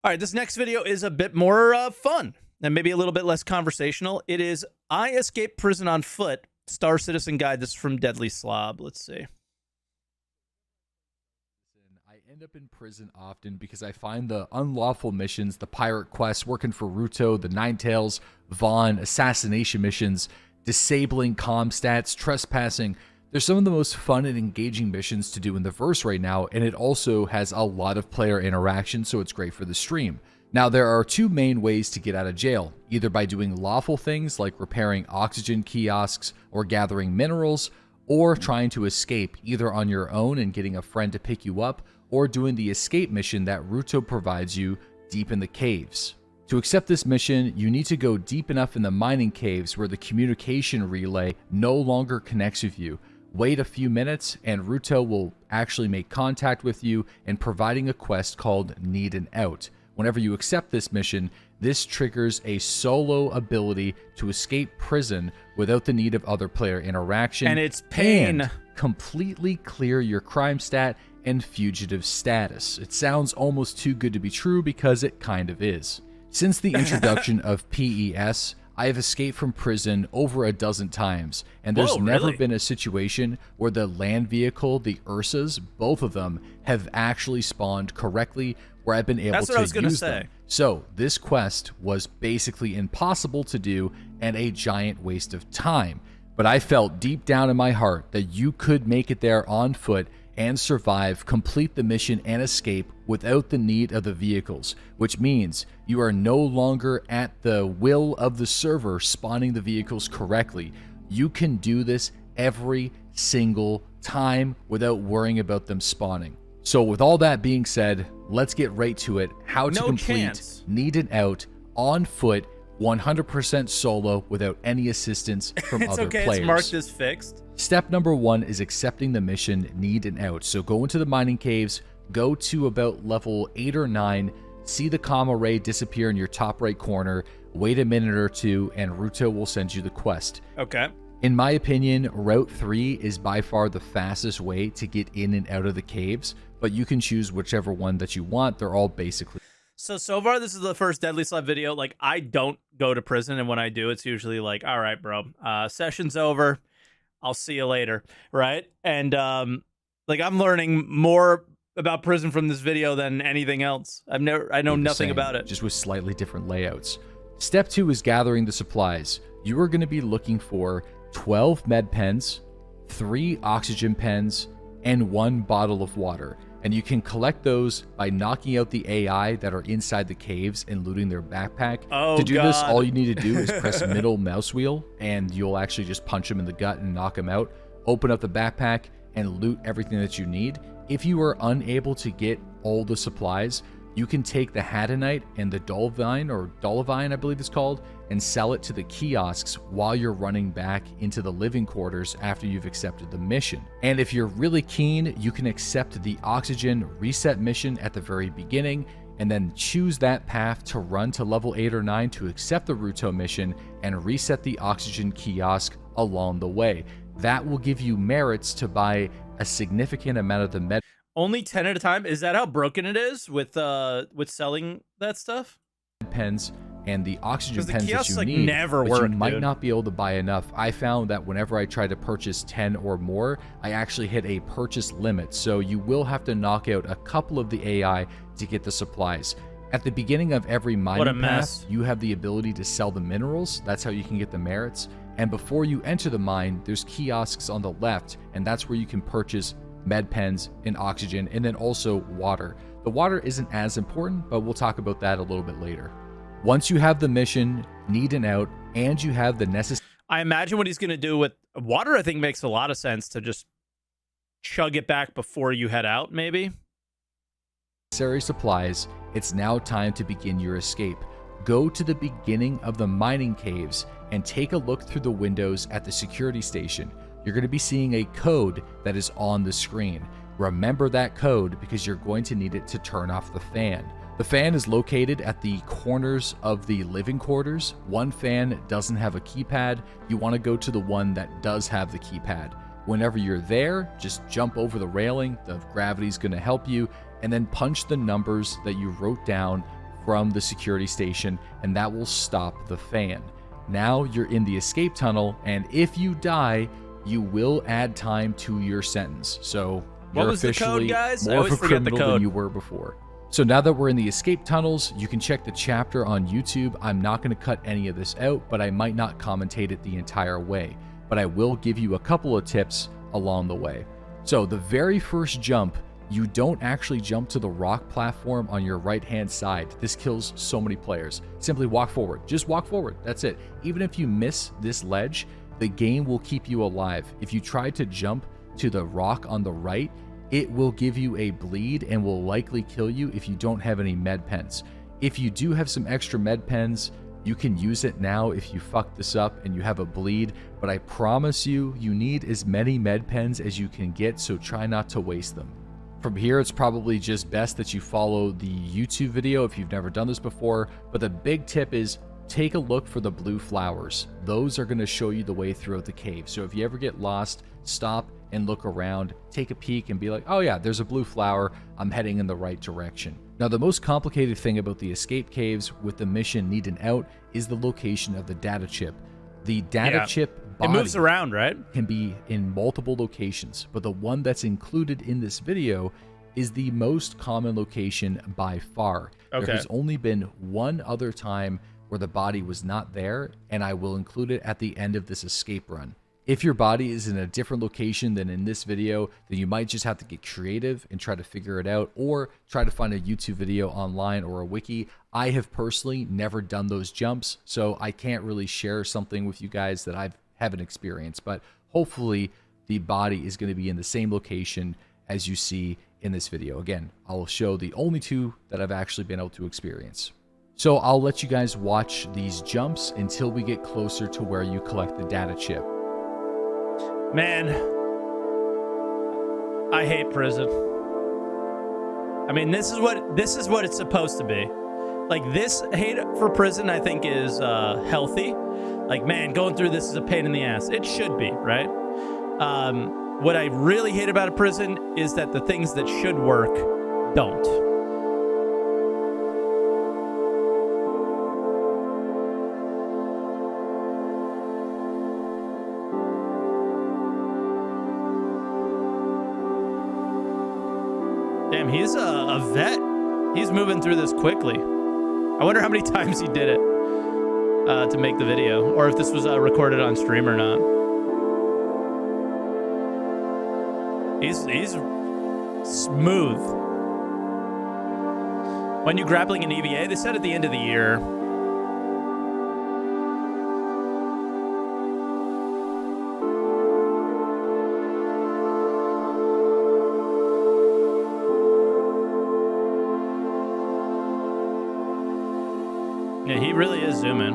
All right, this next video is a bit more fun and maybe a little bit less conversational. It is I Escaped Prison on Foot, Star Citizen Guide. This is from DeadlySlob. Let's see. I end up in prison often because I find the unlawful missions, the pirate quests, working for Ruto, the Ninetales, Vaughn, assassination missions, disabling comm stats, trespassing. They're some of the most fun and engaging missions to do in the verse right now, and it also has a lot of player interaction, so it's great for the stream. Now, there are two main ways to get out of jail, either by doing lawful things like repairing oxygen kiosks or gathering minerals, or trying to escape either on your own and getting a friend to pick you up, or doing the escape mission that Ruto provides you deep in the caves. To accept this mission, you need to go deep enough in the mining caves where the communication relay no longer connects with you. Wait a few minutes and Ruto will actually make contact with you and providing a quest called Need an Out. Whenever you accept this mission, this triggers a solo ability to escape prison without the need of other player interaction. And it's pain. And completely clear your crime stat and fugitive status. It sounds almost too good to be true because it kind of is. Since the introduction of PES, I have escaped from prison over a dozen times, and there's never been a situation where the land vehicle, the Ursas, both of them, have actually spawned correctly where I've been able to use them. So this quest was basically impossible to do and a giant waste of time. But I felt deep down in my heart that you could make it there on foot and survive, complete the mission, and escape without the need of the vehicles, which means you are no longer at the will of the server spawning the vehicles correctly. You can do this every single time without worrying about them spawning. So with all that being said, let's get right to it. How to complete Need an Out on foot, 100% solo without any assistance from other players. It's marked as fixed. Step number 1 is accepting the mission Need an Out. So go into the mining caves, go to about level 8 or 9, see the comm array disappear in your top right corner, wait a minute or two, and Ruto will send you the quest. Okay. In my opinion, Route 3 is by far the fastest way to get in and out of the caves, but you can choose whichever one that you want. They're all basically... So far, this is the first DeadlySlob video. Like, I don't go to prison, and when I do, it's usually like, all right, bro, session's over. I'll see you later, right? And, like, I'm learning more about prison from this video than anything else. I know nothing about it. Just with slightly different layouts. Step 2 is gathering the supplies. You are going to be looking for 12 med pens, 3 oxygen pens, and 1 bottle of water. And you can collect those by knocking out the AI that are inside the caves and looting their backpack. To do this, all you need to do is press middle mouse wheel, and you'll actually just punch them in the gut and knock them out. Open up the backpack and loot everything that you need. If you are unable to get all the supplies, you can take the Hadanite and the Dolivine, I believe it's called, and sell it to the kiosks while you're running back into the living quarters after you've accepted the mission. And if you're really keen, you can accept the oxygen reset mission at the very beginning and then choose that path to run to level 8 or 9 to accept the Ruto mission and reset the oxygen kiosk along the way. That will give you merits to buy a significant amount of the med. Only 10 at a time? Is that how broken it is with selling that stuff? Pens and the oxygen pens that you need, never but work, you might not be able to buy enough. I found that whenever I tried to purchase 10 or more, I actually hit a purchase limit. So you will have to knock out a couple of the AI to get the supplies. At the beginning of every mining path, you have the ability to sell the minerals. That's how you can get the merits. And before you enter the mine, there's kiosks on the left, and that's where you can purchase med pens and oxygen, and then also water. The water isn't as important, but we'll talk about that a little bit later. Once you have the mission, Need an Out, and you have the necessary... I imagine what he's going to do with water, I think, makes a lot of sense to just chug it back before you head out, maybe? Supplies, it's now time to begin your escape. Go to the beginning of the mining caves and take a look through the windows at the security station. You're going to be seeing a code that is on the screen. Remember that code because you're going to need it to turn off the fan. The fan is located at the corners of the living quarters. One fan doesn't have a keypad. You want to go to the one that does have the keypad. Whenever you're there, just jump over the railing. The gravity's going to help you, and then punch the numbers that you wrote down from the security station, and that will stop the fan. Now you're in the escape tunnel, and if you die, you will add time to your sentence. So What you're was the officially code, guys? I more of always a forget the criminal than code. you were before. So now that we're in the escape tunnels, you can check the chapter on YouTube. I'm not going to cut any of this out, but I might not commentate it the entire way. But I will give you a couple of tips along the way. So the very first jump, you don't actually jump to the rock platform on your right-hand side. This kills so many players. Simply walk forward. Just walk forward. That's it. Even if you miss this ledge, the game will keep you alive. If you try to jump to the rock on the right, it will give you a bleed and will likely kill you if you don't have any med pens. If you do have some extra med pens, you can use it now if you fuck this up and you have a bleed, but I promise you, you need as many med pens as you can get, so try not to waste them. From here, it's probably just best that you follow the YouTube video if you've never done this before, but the big tip is take a look for the blue flowers. Those are going to show you the way throughout the cave. So if you ever get lost, stop and look around, take a peek and be like, oh yeah, there's a blue flower, I'm heading in the right direction. Now, the most complicated thing about the escape caves with the mission needing out is the location of the data chip. The data chip body It moves around, right? can be in multiple locations, but the one that's included in this video is the most common location by far. Okay. There has only been one other time where the body was not there, and I will include it at the end of this escape run. If your body is in a different location than in this video, then you might just have to get creative and try to figure it out, or try to find a YouTube video online or a wiki. I have personally never done those jumps, so I can't really share something with you guys that I haven't experienced, but hopefully the body is going to be in the same location as you see in this video. Again, I'll show the only two that I've actually been able to experience. So I'll let you guys watch these jumps until we get closer to where you collect the data chip. Man, I hate prison. I mean, this is what it's supposed to be. Like, this hate for prison, I think, is healthy. Like, man, going through this is a pain in the ass. It should be, right? What I really hate about a prison is that the things that should work don't. Damn, he's a vet. He's moving through this quickly. I wonder how many times he did it to make the video, or if this was recorded on stream or not. He's smooth. When you grappling an EVA, they said at the end of the year. Yeah, he really is zooming.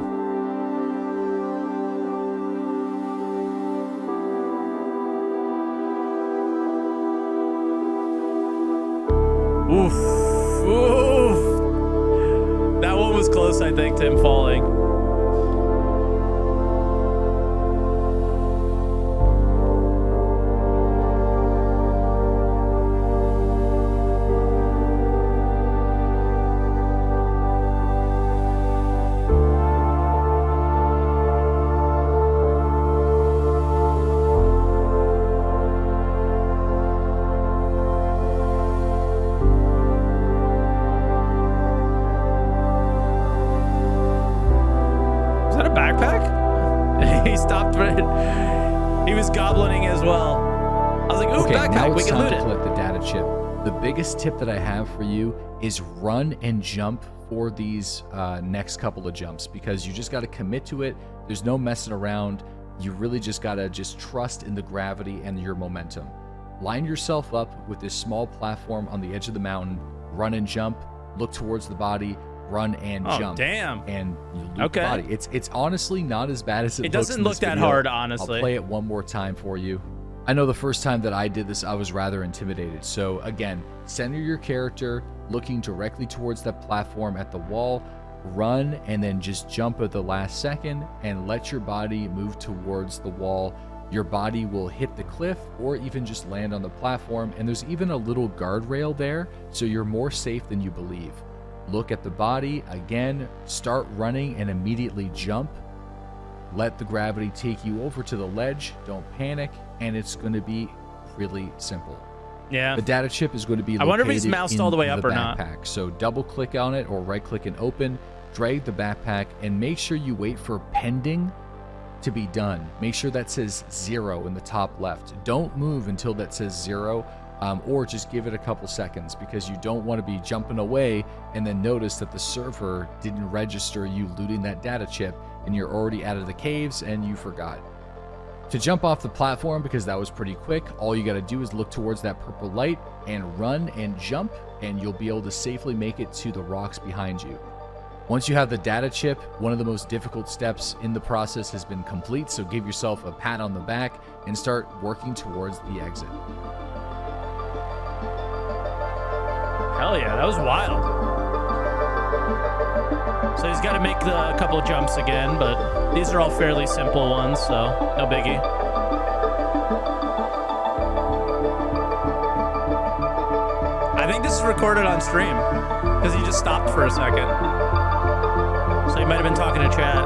Oof. Oof. That one was close, I think, to him falling. He stopped, but he was goblining as well. I was like, ooh, Okay, now backpack, we it's can time loot to it. collect the data chip. The biggest tip that I have for you is run and jump for these next couple of jumps, because you just got to commit to it. There's no messing around. You really just got to just trust in the gravity and your momentum. Line yourself up with this small platform on the edge of the mountain, run and jump, look towards the body, run and Oh, jump. damn. And you loot Okay. the body. It's honestly not as bad as it It looks doesn't in look this that video. hard, honestly. I'll play it one more time for you. I know the first time that I did this, I was rather intimidated. So again, center your character, looking directly towards that platform at the wall, run, and then just jump at the last second and let your body move towards the wall. Your body will hit the cliff or even just land on the platform, and there's even a little guardrail there, so you're more safe than you believe. look at the body, again, start running and immediately jump. Let the gravity take you over to the ledge, don't panic, and it's going to be really simple. Yeah. The data chip is going to be located I wonder if he's moused all the way up or not. backpack. So double click on it or right click and open, drag the backpack, and make sure you wait for pending to be done. Make sure that says 0 in the top left. Don't move until that says 0, or just give it a couple seconds, because you don't want to be jumping away and then notice that the server didn't register you looting that data chip and you're already out of the caves and you forgot. To jump off the platform, because that was pretty quick, all you got to do is look towards that purple light and run and jump, and you'll be able to safely make it to the rocks behind you. Once you have the data chip, one of the most difficult steps in the process has been complete, so give yourself a pat on the back and start working towards the exit. Hell yeah, that was wild. So he's got to make a couple of jumps again, but these are all fairly simple ones, so no biggie. I think this is recorded on stream because he just stopped for a second. So he might have been talking to chat.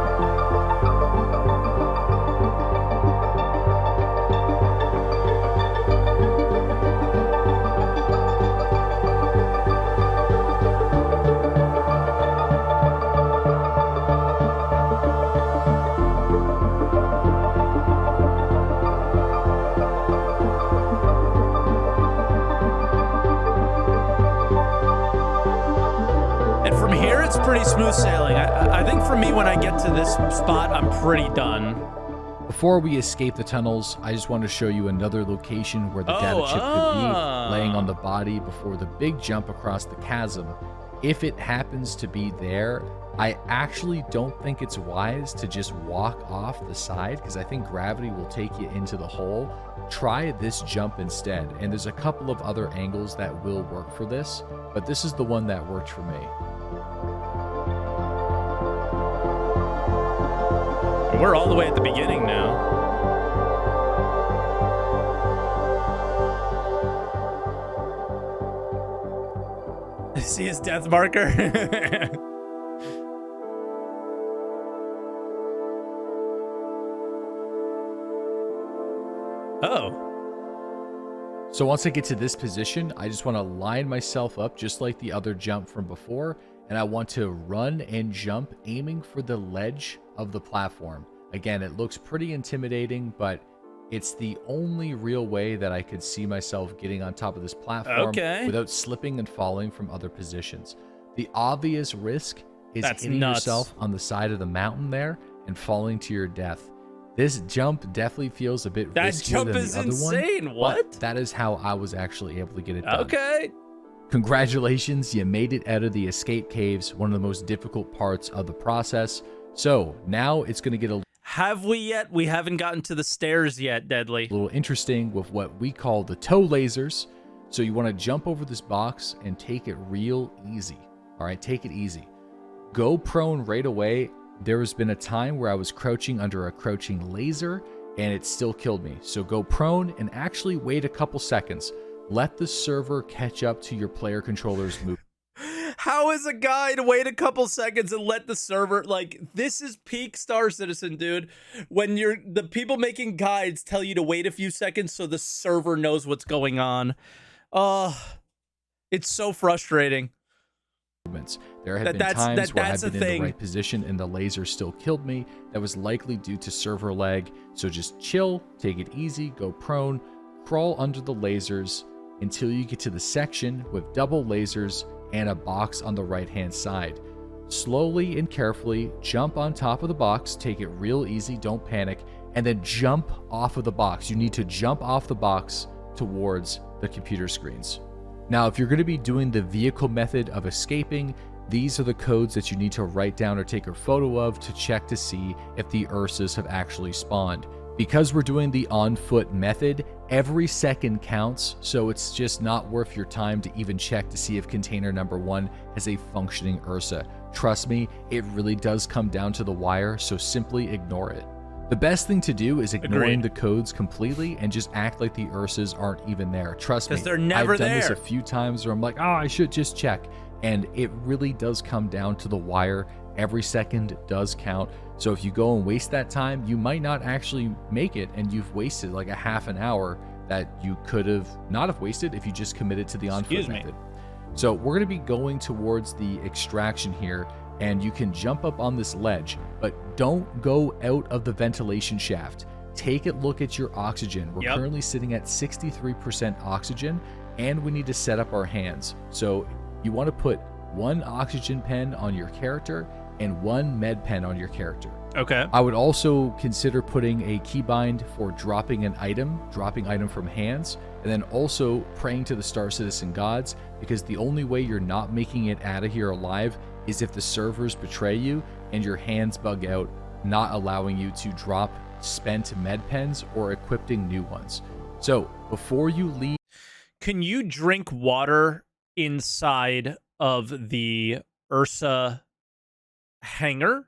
Pretty smooth sailing. I think for me, when I get to this spot, I'm pretty done. Before we escape the tunnels, I just want to show you another location where the data chip could be, laying on the body before the big jump across the chasm. If it happens to be there, I actually don't think it's wise to just walk off the side, because I think gravity will take you into the hole. Try this jump instead, and there's a couple of other angles that will work for this, but this is the one that worked for me. We're all the way at the beginning now. See his death marker? Oh. So once I get to this position, I just want to line myself up just like the other jump from before, and I want to run and jump aiming for the ledge of the platform. Again, it looks pretty intimidating, but it's the only real way that I could see myself getting on top of this platform without slipping and falling from other positions. The obvious risk is hitting yourself on the side of the mountain there and falling to your death. This jump definitely feels a bit riskier than the other one. What? That is how I was actually able to get it done. Okay. Congratulations, you made it out of the escape caves, one of the most difficult parts of the process. So now it's going to get a Have we yet? We haven't gotten to the stairs yet, Deadly. little interesting with what we call the toe lasers. So you want to jump over this box and take it real easy. All right, take it easy. Go prone right away. There has been a time where I was crouching under a crouching laser and it still killed me. So go prone and actually wait a couple seconds. Let the server catch up to your player controller's move. How is a guy to wait a couple seconds and let the server, like, this is peak Star Citizen, dude. When the people making guides tell you to wait a few seconds so the server knows what's going on. It's so frustrating. There have been times where I've been in the right position and the laser still killed me. That was likely due to server lag. So just chill, take it easy, go prone, crawl under the lasers until you get to the section with double lasers and a box on the right hand side. Slowly and carefully jump on top of the box, take it real easy, don't panic, and then jump off of the box. You need to jump off the box towards the computer screens. Now, if you're going to be doing the vehicle method of escaping, these are the codes that you need to write down or take a photo of to check to see if the Ursas have actually spawned. Because we're doing the on-foot method, every second counts, so it's just not worth your time to even check to see if container number 1 has a functioning Ursa. Trust me, it really does come down to the wire, so simply ignore it. The best thing to do is ignoring the codes completely and just act like the Ursas aren't even there. Trust me, they're never I've done this a few times where I'm like, oh, I should just check. and it really does come down to the wire. Every second does count. So if you go and waste that time, you might not actually make it, and you've wasted like a half an hour that you could have not have wasted if you just committed to the on-foot method. So we're going to be going towards the extraction here, and you can jump up on this ledge, but don't go out of the ventilation shaft. Take a look at your oxygen. We're currently sitting at 63% oxygen, and we need to set up our hands. So you want to put 1 oxygen pen on your character and 1 med pen on your character. Okay. I would also consider putting a keybind for dropping item from hands, and then also praying to the Star Citizen gods, because the only way you're not making it out of here alive is if the servers betray you and your hands bug out, not allowing you to drop spent med pens or equipping new ones. So before you leave... Can you drink water inside of the Ursa hangar?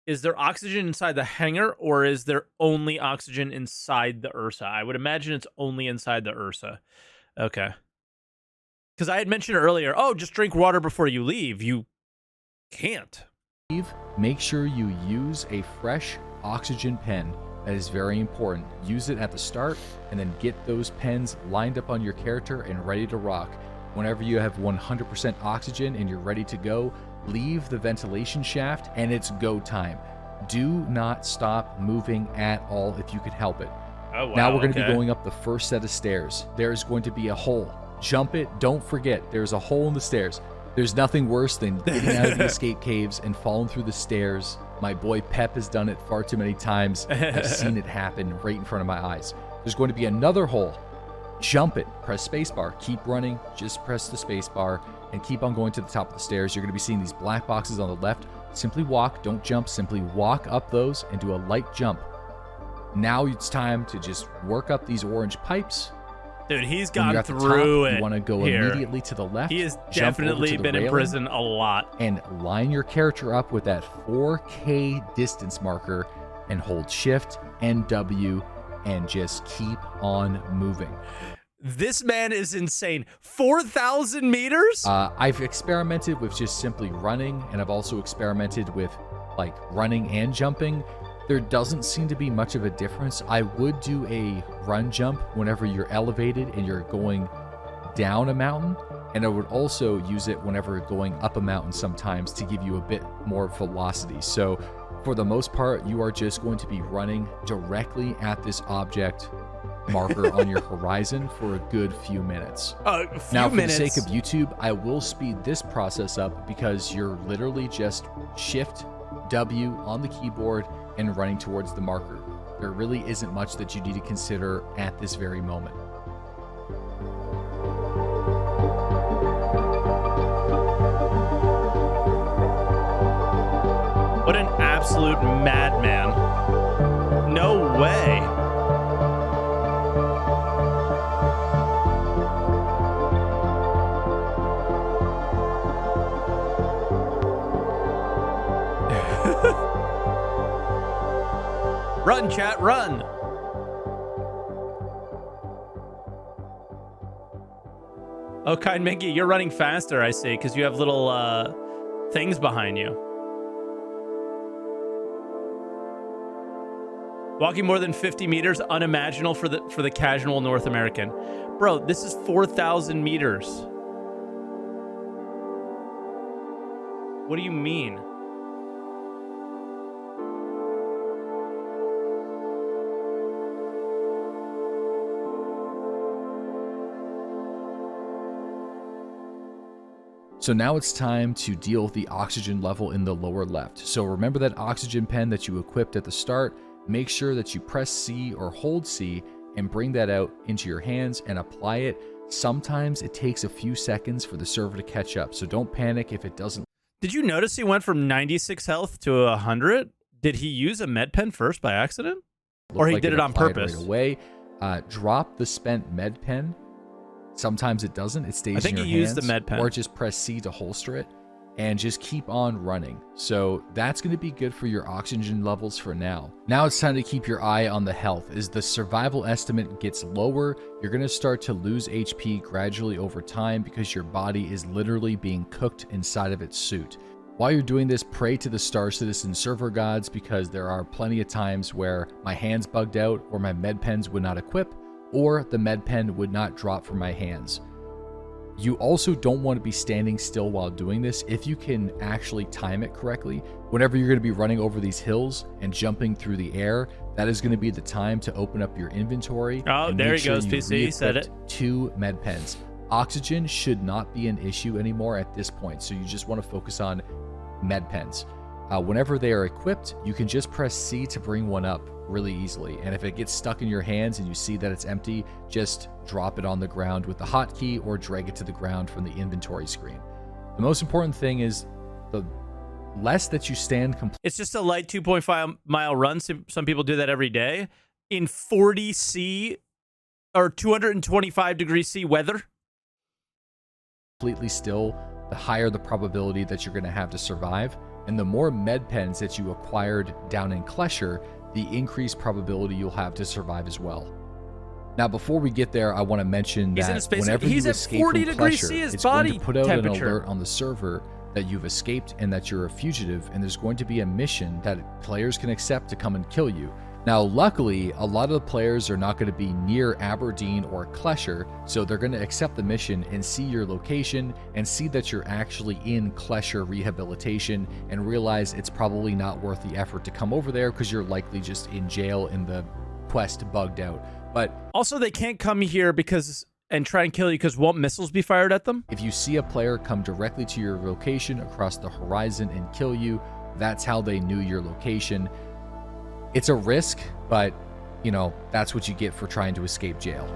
Is there oxygen inside the hangar, or is there only oxygen inside the Ursa? I would imagine it's only inside the Ursa. Okay. Because I had mentioned earlier, oh, just drink water before you leave. You can't. Make sure you use a fresh oxygen pen. That is very important. Use it at the start, and then get those pens lined up on your character and ready to rock. Whenever you have 100% oxygen and you're ready to go, leave the ventilation shaft, and it's go time. Do not stop moving at all if you can help it. Oh, wow, now we're going to be going up the first set of stairs. There's going to be a hole. Jump it. Don't forget, there's a hole in the stairs. There's nothing worse than getting out of the escape caves and falling through the stairs. My boy Pep has done it far too many times. I've seen it happen right in front of my eyes. There's going to be another hole. Jump it. Press spacebar. Keep running. Just press the spacebar and keep on going to the top of the stairs. You're going to be seeing these black boxes on the left. Simply walk. Don't jump. Simply walk up those and do a light jump. Now it's time to just work up these orange pipes. Dude, he's gone through it. You want to go immediately to the left. He has definitely been in prison a lot. And line your character up with that 4K distance marker and hold Shift and W and just keep on moving. This man is insane. 4,000 meters? I've experimented with just simply running, and I've also experimented with like running and jumping. There doesn't seem to be much of a difference. I would do a run jump whenever you're elevated and you're going down a mountain, and I would also use it whenever going up a mountain sometimes to give you a bit more velocity. So for the most part, you are just going to be running directly at this object marker on your horizon for a good few minutes. Now, for the sake of YouTube, I will speed this process up because you're literally just Shift W on the keyboard and running towards the marker. There really isn't much that you need to consider at this very moment. What an absolute madman. No way. Run, chat, run. Oh, Kind Mickey, you're running faster, I see, because you have little things behind you. Walking more than 50 meters, unimaginable for the casual North American. Bro, this is 4,000 meters. What do you mean? So now it's time to deal with the oxygen level in the lower left. So remember that oxygen pen that you equipped at the start. Make sure that you press C or hold C and bring that out into your hands and apply it. Sometimes it takes a few seconds for the server to catch up, so don't panic if it doesn't. Did you notice he went from 96 health to 100? Did he use a med pen first by accident? Or he did it on purpose? Right away. Drop the spent med pen. Sometimes it doesn't. It stays in your hands. I think he used the med pen. Or just press C to holster it. and just keep on running. So that's going to be good for your oxygen levels for now. Now it's time to keep your eye on the health. As the survival estimate gets lower, you're going to start to lose HP gradually over time because your body is literally being cooked inside of its suit. While you're doing this, pray to the Star Citizen server gods, because there are plenty of times where my hands bugged out, or my med pens would not equip, or the med pen would not drop from my hands. You also don't want to be standing still while doing this. If you can actually time it correctly, whenever you're going to be running over these hills and jumping through the air, that is going to be the time to open up your inventory. Oh, there he goes, PC. He said it. 2 med pens. Oxygen should not be an issue anymore at this point, so you just want to focus on med pens. Whenever they are equipped, you can just press C to bring one up really easily. And if it gets stuck in your hands and you see that it's empty, just drop it on the ground with the hotkey or drag it to the ground from the inventory screen. The most important thing is the less that you stand it's just a light 2.5 mile run. Some people do that every day in 40 C or 225 degrees C weather. Completely still, the higher the probability that you're going to have to survive. And the more med pens that you acquired down in Klesher, the increased probability you'll have to survive as well. Now, before we get there, I want to mention that whenever you escape from Klesher, it's going to put out an alert on the server that you've escaped and that you're a fugitive, and there's going to be a mission that players can accept to come and kill you. Now, luckily, a lot of the players are not going to be near Aberdeen or Klesher, so they're going to accept the mission and see your location and see that you're actually in Klesher rehabilitation and realize it's probably not worth the effort to come over there because you're likely just in jail and the quest bugged out. But also, they can't come here and try and kill you because won't missiles be fired at them? If you see a player come directly to your location across the horizon and kill you, that's how they knew your location. It's a risk, but, you know, that's what you get for trying to escape jail.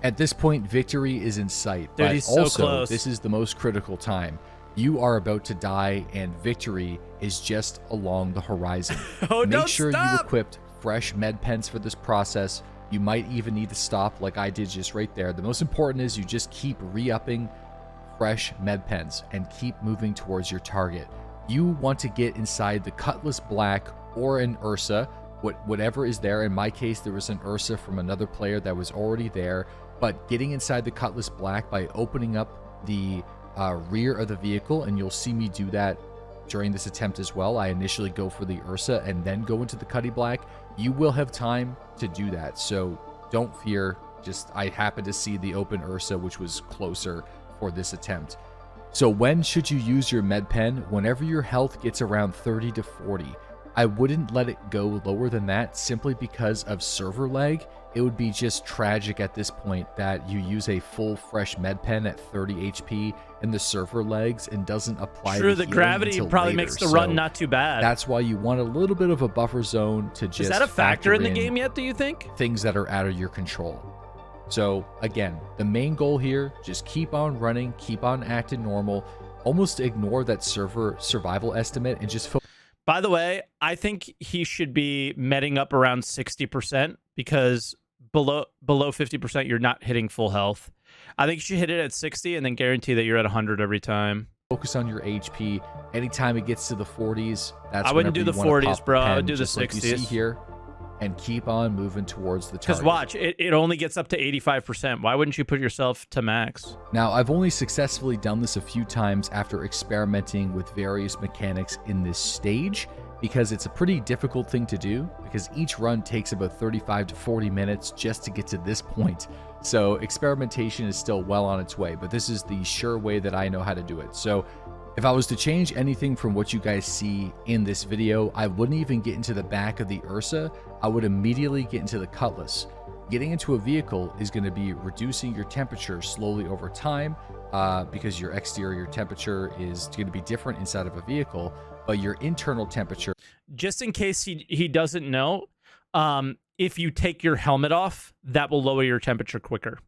At this point, victory is in sight, dude, but he's so also close. This is the most critical time. You are about to die, and victory is just along the horizon. Make sure you equipped fresh med pens for this process. You might even need to stop like I did just right there. The most important is you just keep re-upping fresh med pens and keep moving towards your target. You want to get inside the Cutlass Black or an Ursa, whatever is there. In my case, there was an Ursa from another player that was already there, but getting inside the Cutlass Black by opening up the rear of the vehicle, and you'll see me do that during this attempt as well. I initially go for the Ursa and then go into the Cutty Black. You will have time to do that, so don't fear. Just, I happened to see the open Ursa, which was closer for this attempt. So when should you use your med pen? Whenever your health gets around 30 to 40. I wouldn't let it go lower than that simply because of server lag. It would be just tragic at this point that you use a full fresh med pen at 30 HP and the server lags and doesn't apply. True, the gravity probably makes the run not too bad. That's why you want a little bit of a buffer zone to just. Is that a factor in the game yet, do you think? Things that are out of your control. So again, the main goal here, just keep on running, keep on acting normal, almost ignore that server survival estimate and just focus. By the way, I think he should be medding up around 60% because below 50%, you're not hitting full health. I think you should hit it at 60 and then guarantee that you're at 100 every time. Focus on your HP. Anytime it gets to the 40s, that's I wouldn't do the 40s, bro. I would do the 60s. Like you see here, and keep on moving towards the target. Because watch, it only gets up to 85%. Why wouldn't you put yourself to max? Now, I've only successfully done this a few times after experimenting with various mechanics in this stage, because it's a pretty difficult thing to do, because each run takes about 35 to 40 minutes just to get to this point. So experimentation is still well on its way, but this is the sure way that I know how to do it. So if I was to change anything from what you guys see in this video, I wouldn't even get into the back of the Ursa. I would immediately get into the Cutlass. Getting into a vehicle is going to be reducing your temperature slowly over time because your exterior temperature is going to be different inside of a vehicle, but your internal temperature. Just in case he doesn't know, if you take your helmet off, that will lower your temperature quicker.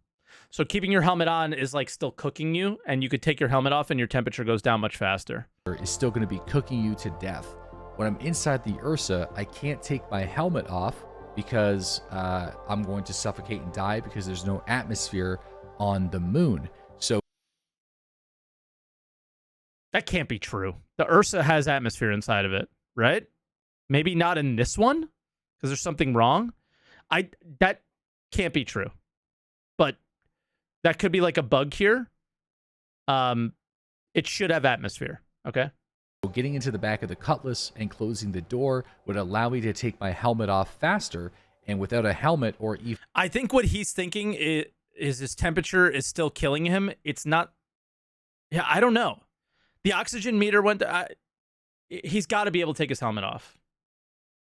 So keeping your helmet on is like still cooking you, and you could take your helmet off and your temperature goes down much faster. Is still going to be cooking you to death. When I'm inside the Ursa, I can't take my helmet off because I'm going to suffocate and die because there's no atmosphere on the moon. So that can't be true. The Ursa has atmosphere inside of it, right? Maybe not in this one because there's something wrong. That can't be true. But that could be like a bug here. It should have atmosphere, okay? Getting into the back of the Cutlass and closing the door would allow me to take my helmet off faster, and without a helmet or even... I think what he's thinking is his temperature is still killing him. It's not... Yeah, I don't know. The oxygen meter went... he's got to be able to take his helmet off.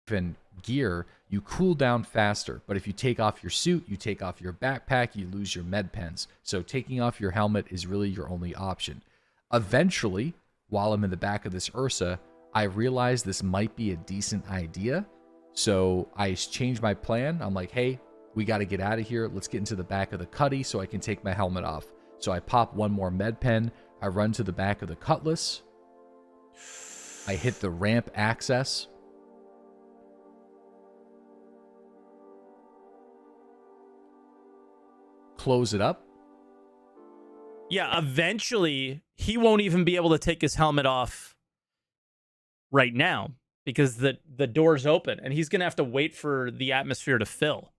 Even gear, you cool down faster. But if you take off your suit, you take off your backpack, you lose your med pens. So taking off your helmet is really your only option. Eventually, while I'm in the back of this Ursa, I realized this might be a decent idea. So I changed my plan. I'm like, hey, we got to get out of here. Let's get into the back of the Cuddy so I can take my helmet off. So I pop one more med pen. I run to the back of the Cutlass. I hit the ramp access. Close it up. Yeah, eventually he won't even be able to take his helmet off right now because the door's open and he's going to have to wait for the atmosphere to fill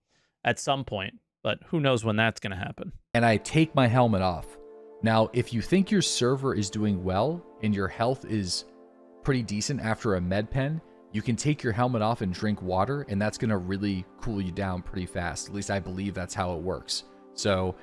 at some point. But who knows when that's going to happen. And I take my helmet off. Now, if you think your server is doing well and your health is pretty decent after a med pen, you can take your helmet off and drink water, and that's going to really cool you down pretty fast. At least I believe that's how it works. So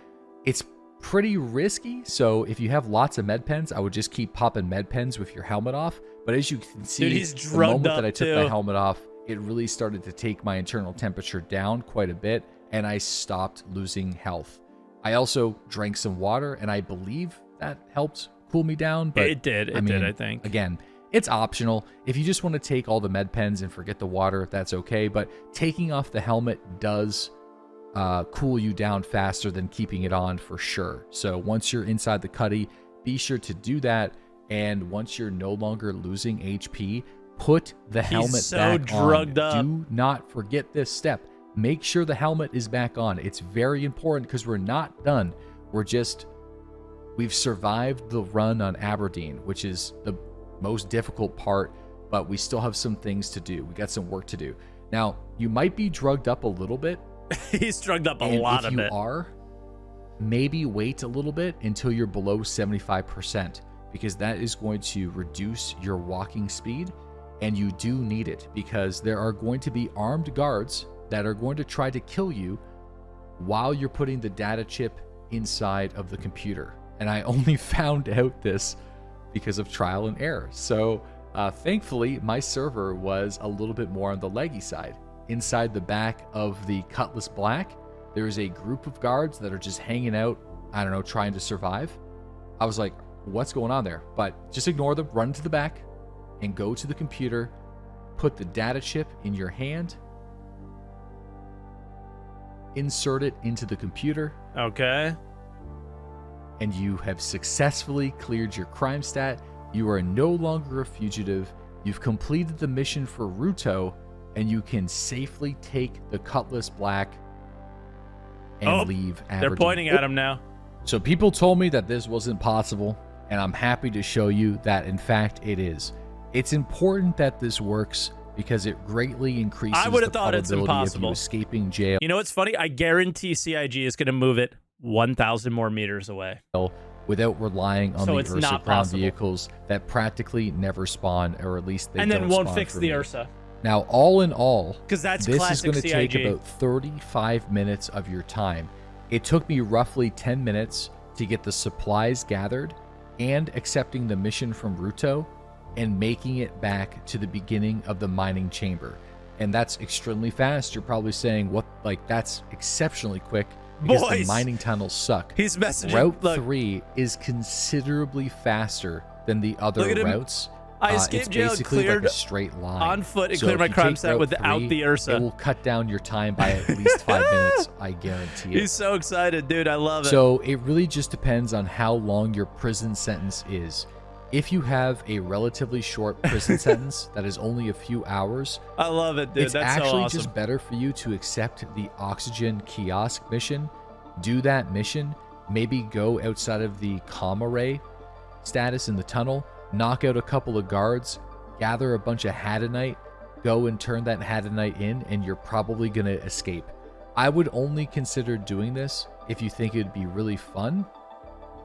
it's pretty risky. So if you have lots of med pens, I would just keep popping med pens with your helmet off. But as you can see, dude, he's the moment up that I took too. my helmet off, it really started to take my internal temperature down quite a bit, and I stopped losing health. I also drank some water, and I believe that helped cool me down. But it did. It did, I think. Again, it's optional. If you just want to take all the med pens and forget the water, that's okay. But taking off the helmet does cool you down faster than keeping it on for sure. So once you're inside the Cuddy, be sure to do that. And once you're no longer losing HP, put the helmet back drugged on. up. Do not forget this step. Make sure the helmet is back on. It's very important because we're not done. We've survived the run on Aberdeen, which is the most difficult part, but we still have some things to do. We got some work to do. Now, you might be drugged up a little bit. He's drugged up a lot of it. If you are, maybe wait a little bit until you're below 75%, because that is going to reduce your walking speed, and you do need it because there are going to be armed guards that are going to try to kill you while you're putting the data chip inside of the computer. And I only found out this because of trial and error. So thankfully, my server was a little bit more on the leggy side. Inside the back of the Cutlass Black, there is a group of guards that are just hanging out, I don't know, trying to survive. I was like, what's going on there? But just ignore them, run to the back, and go to the computer, put the data chip in your hand, insert it into the computer. Okay. And you have successfully cleared your crime stat. You are no longer a fugitive. You've completed the mission for Ruto, and you can safely take the Cutlass Black and leave Aberdeen. They're pointing at him now. So people told me that this wasn't possible, and I'm happy to show you that, in fact, it is. It's important that this works because it greatly increases the probability of you escaping jail. You know what's funny? I guarantee CIG is going to move it 1,000 more meters away without relying on the Ursa ground vehicles that practically never spawn, or at least they don't spawn. And then won't fix the Ursa. Now, all in all, because this is going to take about 35 minutes of your time. It took me roughly 10 minutes to get the supplies gathered and accepting the mission from Ruto and making it back to the beginning of the mining chamber. And that's extremely fast. You're probably saying, what? Like, that's exceptionally quick because the mining tunnels suck. He's messaging. Route 3 is considerably faster than the other routes. I escaped jail, cleared like a straight line on foot, and cleared my crime stat without the Ursa. It will cut down your time by at least 5 minutes, I guarantee it. He's so excited, dude. I love it. So it really just depends on how long your prison sentence is. If you have a relatively short prison sentence that is only a few hours, I love it, dude. it's That's so actually awesome. just better for you to accept the oxygen kiosk mission, do that mission, maybe go outside of the comma ray status in the tunnel, knock out a couple of guards, gather a bunch of Hadanite, go and turn that Hadanite in, and you're probably going to escape. I would only consider doing this if you think it'd be really fun,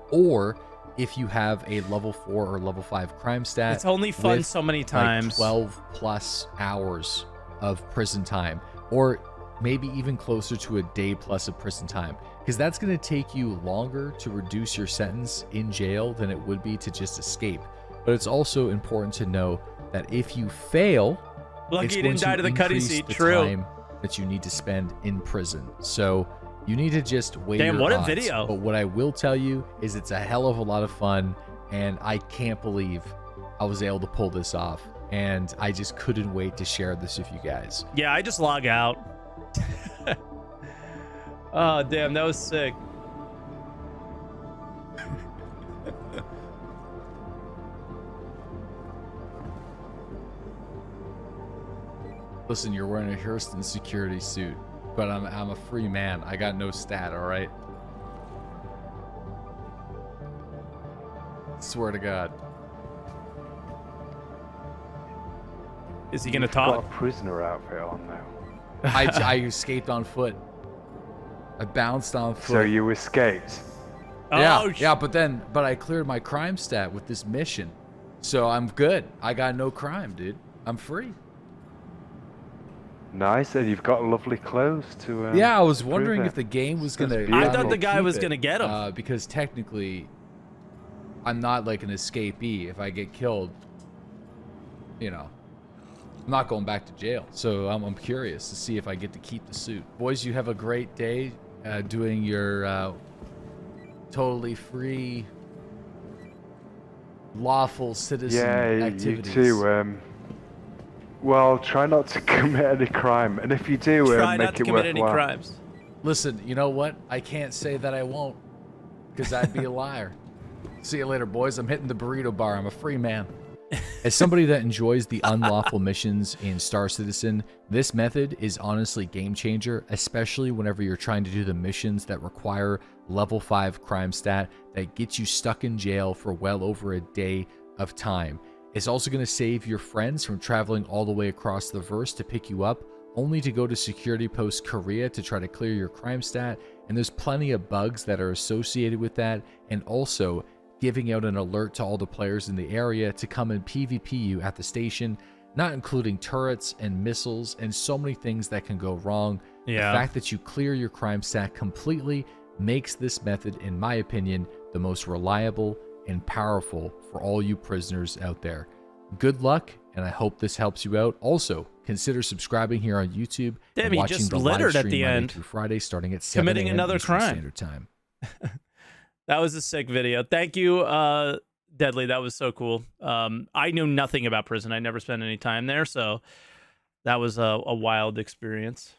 or if you have a level 4 or level 5 crime stat. It's only fun with so many like times. 12 plus hours of prison time, or maybe even closer to a day plus of prison time, because that's going to take you longer to reduce your sentence in jail than it would be to just escape. But it's also important to know that if you fail, Lucky it's you going didn't die to the cutty increase seat. the True. time that you need to spend in prison. So you need to just weigh Damn, your what a odds. video. But what I will tell you is it's a hell of a lot of fun, and I can't believe I was able to pull this off. And I just couldn't wait to share this with you guys. Yeah, I just log out. Oh, damn, that was sick. Listen, you're wearing a Hurston security suit, but I'm a free man. I got no stat, all right? Swear to God. Is he gonna You've got talk? a prisoner outfit on now. I escaped on foot. I bounced on foot. So you escaped. Oh, Yeah, but I cleared my crime stat with this mission. So I'm good. I got no crime, dude. I'm free. Nice, and you've got lovely clothes to. Yeah, I was prove wondering it. if the game was That's gonna. beautiful. I Yeah, thought the guy keep was it, gonna get him. because technically, I'm not like an escapee. If I get killed, you know, I'm not going back to jail. So I'm curious to see if I get to keep the suit. Boys, you have a great day doing your totally free, lawful citizen Yeah, activities. you too. Well, try not to commit any crime, and if you do, Try make not to it commit any worthwhile. crimes. Listen, you know what? I can't say that I won't, because I'd be a liar. See you later, boys. I'm hitting the burrito bar. I'm a free man. As somebody that enjoys the unlawful missions in Star Citizen, this method is honestly game changer, especially whenever you're trying to do the missions that require level 5 crime stat that gets you stuck in jail for well over a day of time. It's also going to save your friends from traveling all the way across the verse to pick you up, only to go to Security Post Korea to try to clear your crime stat, and there's plenty of bugs that are associated with that, and also giving out an alert to all the players in the area to come and PvP you at the station, not including turrets and missiles and so many things that can go wrong. Yeah. The fact that you clear your crime stat completely makes this method, in my opinion, the most reliable and powerful for all you prisoners out there. Good luck, and I hope this helps you out. Also, consider subscribing here on YouTube Damn, and he watching just the live littered at stream the Monday end. through Friday starting at 7 Committing a.m. another Eastern crime. Standard Time. That was a sick video. Thank you, Deadly. That was so cool. I knew nothing about prison. I never spent any time there, so that was a wild experience.